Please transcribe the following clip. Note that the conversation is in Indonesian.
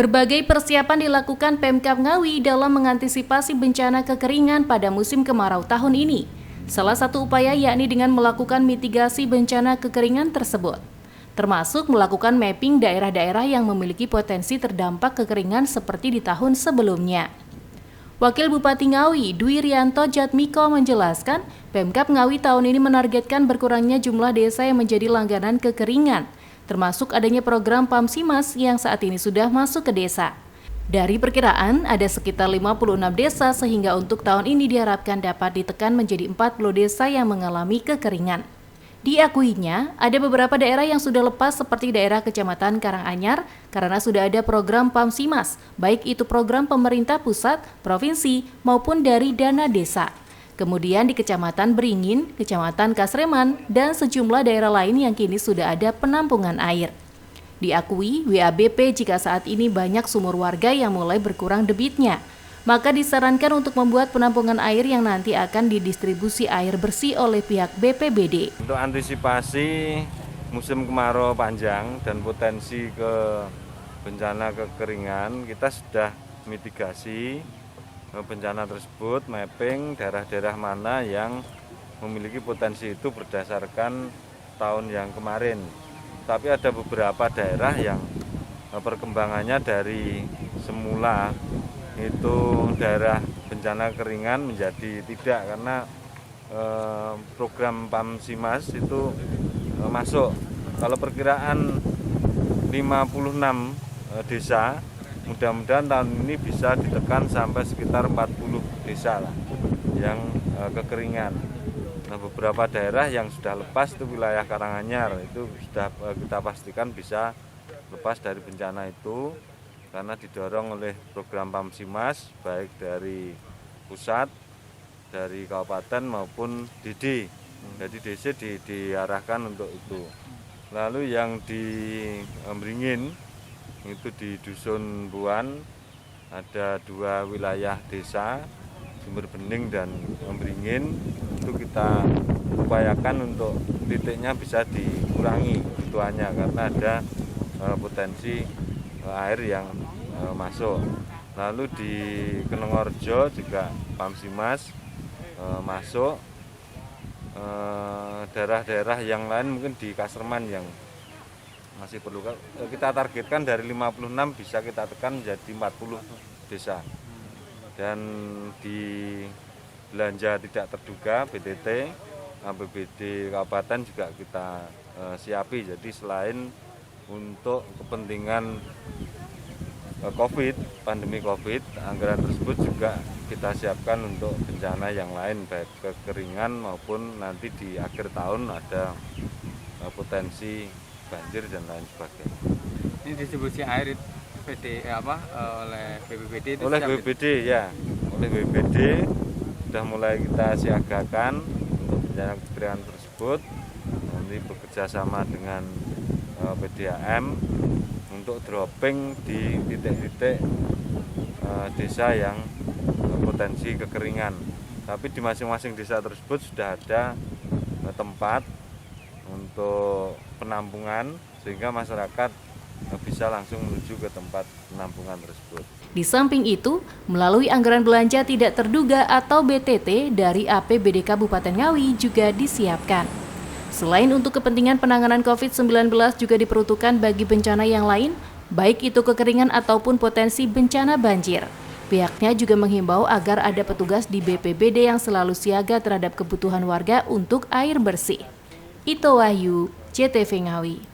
Berbagai persiapan dilakukan Pemkab Ngawi dalam mengantisipasi bencana kekeringan pada musim kemarau tahun ini. Salah satu upaya yakni dengan melakukan mitigasi bencana kekeringan tersebut, termasuk melakukan mapping daerah-daerah yang memiliki potensi terdampak kekeringan seperti di tahun sebelumnya. Wakil Bupati Ngawi, Dwi Rianto Jatmiko menjelaskan, Pemkab Ngawi tahun ini menargetkan berkurangnya jumlah desa yang menjadi langganan kekeringan, termasuk adanya program PAMSIMAS yang saat ini sudah masuk ke desa. Dari perkiraan, ada sekitar 56 desa sehingga untuk tahun ini diharapkan dapat ditekan menjadi 40 desa yang mengalami kekeringan. Diakuinya, ada beberapa daerah yang sudah lepas seperti daerah Kecamatan Karanganyar karena sudah ada program PAMSIMAS, baik itu program pemerintah pusat, provinsi, maupun dari dana desa. Kemudian di Kecamatan Beringin, Kecamatan Kasreman, dan sejumlah daerah lain yang kini sudah ada penampungan air. Diakui WABP jika saat ini banyak sumur warga yang mulai berkurang debitnya, maka disarankan untuk membuat penampungan air yang nanti akan didistribusi air bersih oleh pihak BPBD. Untuk antisipasi musim kemarau panjang dan potensi bencana kekeringan, kita sudah mitigasi bencana tersebut, mapping daerah-daerah mana yang memiliki potensi itu berdasarkan tahun yang kemarin. Tapi ada beberapa daerah yang perkembangannya dari semula itu daerah bencana kekeringan menjadi tidak karena program PAMSIMAS itu masuk. Kalau perkiraan 56 desa, mudah-mudahan tahun ini bisa ditekan sampai sekitar 40 desa lah yang kekeringan. Nah, beberapa daerah yang sudah lepas itu wilayah Karanganyar itu sudah kita pastikan bisa lepas dari bencana itu karena didorong oleh program PAMSIMAS baik dari pusat, dari kabupaten maupun DD. Jadi DC diarahkan untuk itu. Lalu yang di Beringin itu di Dusun Buan ada 2 wilayah desa, Sumber Bening dan Beringin, itu kita upayakan untuk titiknya bisa dikurangi kebutuhannya karena ada potensi air yang masuk. Lalu di Kenongorjo juga PAMSIMAS masuk. Daerah-daerah yang lain mungkin di Kasreman yang masih perlu kita targetkan dari 56 bisa kita tekan menjadi 40 desa. Dan di belanja tidak terduga BTT, APBD Kabupaten juga kita siapi. Jadi selain untuk kepentingan COVID, pandemi COVID, anggaran tersebut juga kita siapkan untuk bencana yang lain baik kekeringan maupun nanti di akhir tahun ada potensi banjir dan lain sebagainya. Ini distribusi air oleh BPBD itu oleh BPBD ya, oleh BPBD sudah mulai kita siagakan untuk bencana kekeringan tersebut. Nanti bekerja sama dengan PDAM untuk dropping di titik-titik desa yang potensi kekeringan. Tapi di masing-masing desa tersebut sudah ada tempat untuk penampungan sehingga masyarakat bisa langsung menuju ke tempat penampungan tersebut. Di samping itu, melalui anggaran belanja tidak terduga atau BTT dari APBD Kabupaten Ngawi juga disiapkan. Selain untuk kepentingan penanganan COVID-19 juga diperuntukkan bagi bencana yang lain, baik itu kekeringan ataupun potensi bencana banjir. Pihaknya juga menghimbau agar ada petugas di BPBD yang selalu siaga terhadap kebutuhan warga untuk air bersih. Ito Wahyu, CTV Ngawi.